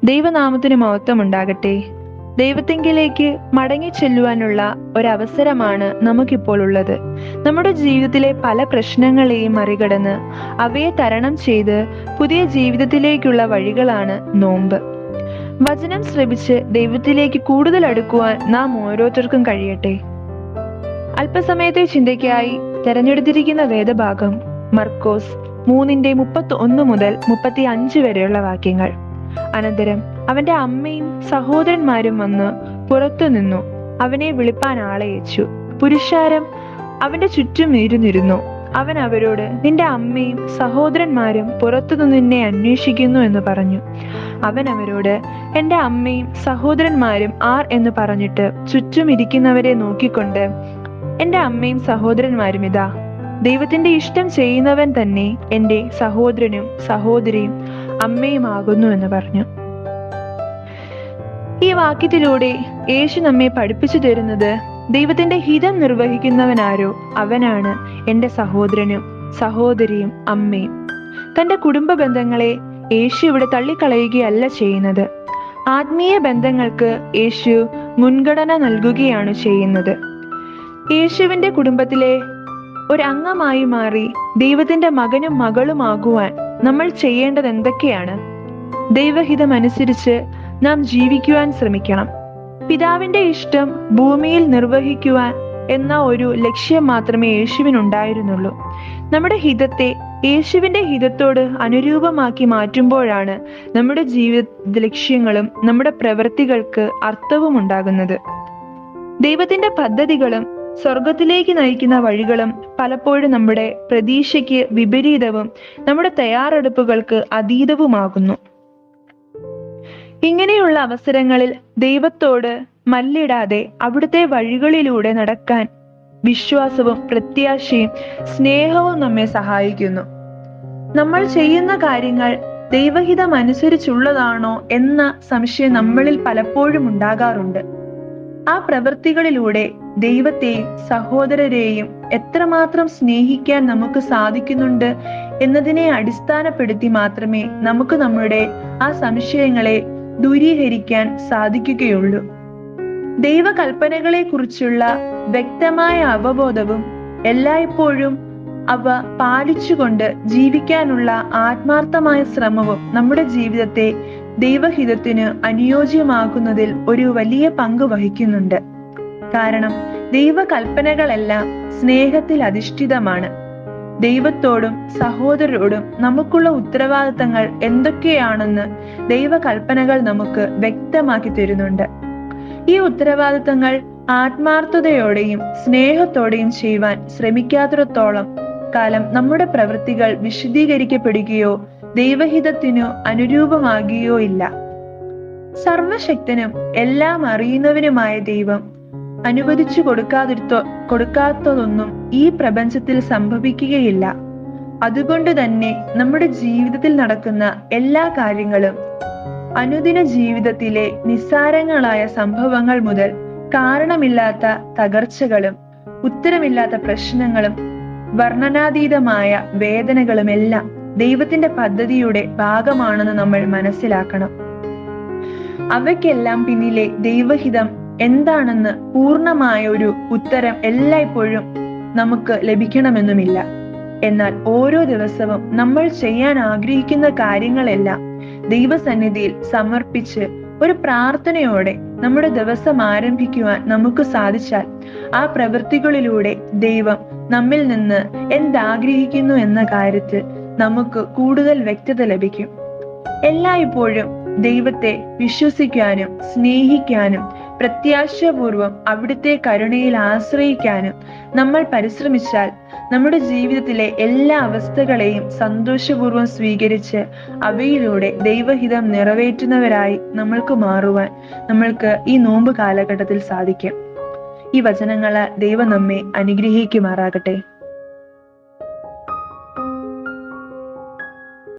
ദൈവനാമത്തിന് മഹത്വം ഉണ്ടാകട്ടെ. ദൈവത്തെങ്കിലേക്ക് മടങ്ങി ചെല്ലുവാനുള്ള ഒരവസരമാണ് നമുക്കിപ്പോൾ ഉള്ളത്. നമ്മുടെ ജീവിതത്തിലെ പല പ്രശ്നങ്ങളെയും മറികടന്ന് അവയെ തരണം ചെയ്ത് പുതിയ ജീവിതത്തിലേക്കുള്ള വഴികളാണ് നോമ്പ്. വചനം ശ്രവിച്ച് ദൈവത്തിലേക്ക് കൂടുതൽ അടുക്കുവാൻ നാം ഓരോരുത്തർക്കും കഴിയട്ടെ. അല്പസമയത്തെ ചിന്തയ്ക്കായി തെരഞ്ഞെടുത്തിരിക്കുന്ന വേദഭാഗം മർക്കോസ് 3:31 മുതൽ 35 വരെയുള്ള വാക്യങ്ങൾ. അനന്തരം അവന്റെ അമ്മയും സഹോദരന്മാരും വന്ന് പുറത്തു നിന്നു അവനെ വിളിപ്പാൻ ആളയച്ചു. പുരുഷാരം അവന്റെ ചുറ്റും ഇരുന്നിരുന്നു. അവൻ അവരോട്, നിന്റെ അമ്മയും സഹോദരന്മാരും പുറത്തുനിന്ന് നിന്നെ അന്വേഷിക്കുന്നു എന്ന് പറഞ്ഞു. അവൻ അവരോട്, എന്റെ അമ്മയും സഹോദരന്മാരും ആർ എന്ന് പറഞ്ഞിട്ട് ചുറ്റും ഇരിക്കുന്നവരെ നോക്കിക്കൊണ്ട്, എന്റെ അമ്മയും സഹോദരന്മാരും ഇതാ, ദൈവത്തിന്റെ ഇഷ്ടം ചെയ്യുന്നവൻ തന്നെ എന്റെ സഹോദരനും സഹോദരിയും അമ്മയുമാകുന്നു എന്ന് പറഞ്ഞു. ഈ വാക്യത്തിലൂടെ യേശു നമ്മെ പഠിപ്പിച്ചു തരുന്നത്, ദൈവത്തിന്റെ ഹിതം നിർവഹിക്കുന്നവനാരോ അവനാണ് എന്റെ സഹോദരനും സഹോദരിയും അമ്മയും. തന്റെ കുടുംബ ബന്ധങ്ങളെ യേശു ഇവിടെ തള്ളിക്കളയുകയല്ല ചെയ്യുന്നത്. ആത്മീയ ബന്ധങ്ങൾക്ക് യേശു മുൻഗണന നൽകുകയാണ് ചെയ്യുന്നത്. യേശുവിന്റെ കുടുംബത്തിലെ ഒരംഗമായി മാറി ദൈവത്തിന്റെ മകനും മകളുമാകുവാൻ നമ്മൾ ചെയ്യേണ്ടത് എന്തൊക്കെയാണ്? ദൈവഹിതം അനുസരിച്ച് നാം ജീവിക്കുവാൻ ശ്രമിക്കണം. പിതാവിന്റെ ഇഷ്ടം ഭൂമിയിൽ നിർവഹിക്കുവാൻ എന്ന ഒരു ലക്ഷ്യം മാത്രമേ യേശുവിനുണ്ടായിരുന്നുള്ളൂ. നമ്മുടെ ഹിതത്തെ യേശുവിന്റെ ഹിതത്തോട് അനുരൂപമാക്കി മാറ്റുമ്പോഴാണ് നമ്മുടെ ജീവിത ലക്ഷ്യങ്ങളും നമ്മുടെ പ്രവൃത്തികൾക്ക് അർത്ഥവും ഉണ്ടാകുന്നത്. ദൈവത്തിന്റെ പദ്ധതികളും സ്വർഗത്തിലേക്ക് നയിക്കുന്ന വഴികളും പലപ്പോഴും നമ്മുടെ പ്രതീക്ഷയ്ക്ക് വിപരീതവും നമ്മുടെ തയ്യാറെടുപ്പുകൾക്ക് അതീതവുമാകുന്നു. ഇങ്ങനെയുള്ള അവസരങ്ങളിൽ ദൈവത്തോട് മല്ലിടാതെ അവിടുത്തെ വഴികളിലൂടെ നടക്കാൻ വിശ്വാസവും പ്രത്യാശയും സ്നേഹവും നമ്മെ സഹായിക്കുന്നു. നമ്മൾ ചെയ്യുന്ന കാര്യങ്ങൾ ദൈവഹിതം അനുസരിച്ചുള്ളതാണോ എന്ന സംശയം നമ്മളിൽ പലപ്പോഴും ഉണ്ടാകാറുണ്ട്. ആ പ്രവൃത്തികളിലൂടെ ദൈവത്തെയും സഹോദരരെയും എത്രമാത്രം സ്നേഹിക്കാൻ നമുക്ക് സാധിക്കുന്നുണ്ട് എന്നതിനെ അടിസ്ഥാനപ്പെടുത്തി മാത്രമേ നമുക്ക് നമ്മുടെ ആ സംശയങ്ങളെ ദൂരീകരിക്കാൻ സാധിക്കുകയുള്ളൂ. ദൈവകൽപ്പനകളെ കുറിച്ചുള്ള വ്യക്തമായ അവബോധവും എല്ലായ്പ്പോഴും അവ പാലിച്ചുകൊണ്ട് ജീവിക്കാനുള്ള ആത്മാർത്ഥമായ ശ്രമവും നമ്മുടെ ജീവിതത്തെ ദൈവഹിതത്തിന് അനുയോജ്യമാക്കുന്നതിൽ ഒരു വലിയ പങ്ക് വഹിക്കുന്നുണ്ട്. കാരണം ദൈവകൽപ്പനകളെല്ലാം സ്നേഹത്തിൽ അധിഷ്ഠിതമാണ്. ദൈവത്തോടും സഹോദരരോടും നമുക്കുള്ള ഉത്തരവാദിത്തങ്ങൾ എന്തൊക്കെയാണെന്ന് ദൈവകൽപ്പനകൾ നമുക്ക് വ്യക്തമാക്കി തരുന്നുണ്ട്. ഈ ഉത്തരവാദിത്തങ്ങൾ ആത്മാർത്ഥതയോടെയും സ്നേഹത്തോടെയും ചെയ്യുവാൻ ശ്രമിക്കാത്തിടത്തോളം കാലം നമ്മുടെ പ്രവൃത്തികൾ വിശദീകരിക്കപ്പെടുകയോ ദൈവഹിതത്തിനു അനുരൂപമാകുകയോ ഇല്ല. സർവശക്തനും എല്ലാം അറിയുന്നവനുമായ ദൈവം അനുവദിച്ചു കൊടുക്കാത്തതൊന്നും ഈ പ്രപഞ്ചത്തിൽ സംഭവിക്കുകയില്ല. അതുകൊണ്ട് തന്നെ നമ്മുടെ ജീവിതത്തിൽ നടക്കുന്ന എല്ലാ കാര്യങ്ങളും, അനുദിന ജീവിതത്തിലെ നിസ്സാരങ്ങളായ സംഭവങ്ങൾ മുതൽ കാരണമില്ലാത്ത തകർച്ചകളും ഉത്തരമില്ലാത്ത പ്രശ്നങ്ങളും വർണ്ണനാതീതമായ വേദനകളും എല്ലാം ദൈവത്തിന്റെ പദ്ധതിയുടെ ഭാഗമാണെന്ന് നമ്മൾ മനസ്സിലാക്കണം. അവയ്ക്കെല്ലാം പിന്നിലെ ദൈവഹിതം എന്താണെന്ന് പൂർണ്ണമായ ഒരു ഉത്തരം എല്ലായ്പ്പോഴും നമുക്ക് ലഭിക്കണമെന്നുമില്ല. എന്നാൽ ഓരോ ദിവസവും നമ്മൾ ചെയ്യാൻ ആഗ്രഹിക്കുന്ന കാര്യങ്ങളെല്ലാം ദൈവസന്നിധിയിൽ സമർപ്പിച്ച് ഒരു പ്രാർത്ഥനയോടെ നമ്മുടെ ദിവസം ആരംഭിക്കുവാൻ നമുക്ക് സാധിച്ചാൽ ആ പ്രവൃത്തികളിലൂടെ ദൈവം നമ്മിൽ നിന്ന് എന്താഗ്രഹിക്കുന്നു എന്ന കാര്യത്തിൽ നമുക്ക് കൂടുതൽ വ്യക്തത ലഭിക്കും. എല്ലായ്പ്പോഴും ദൈവത്തെ വിശ്വസിക്കാനും സ്നേഹിക്കാനും പ്രത്യാശാപൂർവം അവിടുത്തെ കരുണയിൽ ആശ്രയിക്കാനും നമ്മൾ പരിശ്രമിച്ചാൽ നമ്മുടെ ജീവിതത്തിലെ എല്ലാ അവസ്ഥകളെയും സന്തോഷപൂർവ്വം സ്വീകരിച്ച് അവയിലൂടെ ദൈവഹിതം നിറവേറ്റുന്നവരായി നമ്മൾക്ക് മാറുവാൻ നമ്മൾക്ക് ഈ നോമ്പ് കാലഘട്ടത്തിൽ സാധിക്കും. ഈ വചനങ്ങളാൽ ദൈവം നമ്മെ അനുഗ്രഹിക്കുമാറാകട്ടെ.